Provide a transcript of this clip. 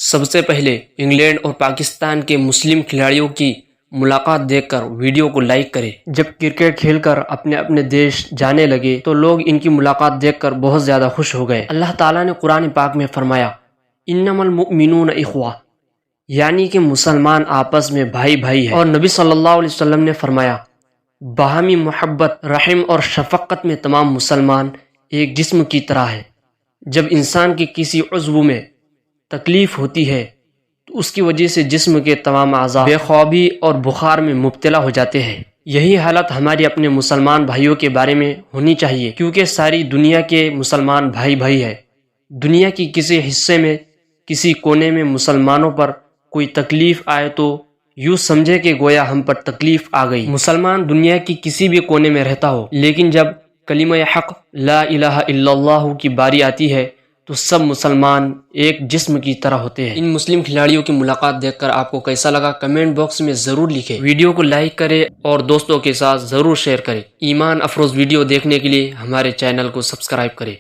سب سے پہلے انگلینڈ اور پاکستان کے مسلم کھلاڑیوں کی ملاقات دیکھ کر ویڈیو کو لائک کریں۔ جب کرکٹ کھیل کر اپنے اپنے دیش جانے لگے تو لوگ ان کی ملاقات دیکھ کر بہت زیادہ خوش ہو گئے۔ اللہ تعالیٰ نے قرآن پاک میں فرمایا انما المؤمنون اخوہ، یعنی کہ مسلمان آپس میں بھائی بھائی ہے، اور نبی صلی اللہ علیہ وسلم نے فرمایا باہمی محبت، رحم اور شفقت میں تمام مسلمان ایک جسم کی طرح ہے۔ جب انسان کے کسی عضو میں تکلیف ہوتی ہے تو اس کی وجہ سے جسم کے تمام اعضاء بے خوابی اور بخار میں مبتلا ہو جاتے ہیں۔ یہی حالت ہماری اپنے مسلمان بھائیوں کے بارے میں ہونی چاہیے، کیونکہ ساری دنیا کے مسلمان بھائی بھائی ہیں۔ دنیا کی کسی حصے میں، کسی کونے میں مسلمانوں پر کوئی تکلیف آئے تو یوں سمجھے کہ گویا ہم پر تکلیف آ گئی۔ مسلمان دنیا کی کسی بھی کونے میں رہتا ہو، لیکن جب کلمہ حق لا الہ الا اللہ کی باری آتی ہے تو سب مسلمان ایک جسم کی طرح ہوتے ہیں۔ ان مسلم کھلاڑیوں کی ملاقات دیکھ کر آپ کو کیسا لگا کمنٹ باکس میں ضرور لکھیں۔ ویڈیو کو لائک کریں اور دوستوں کے ساتھ ضرور شیئر کریں۔ ایمان افروز ویڈیو دیکھنے کے لیے ہمارے چینل کو سبسکرائب کریں۔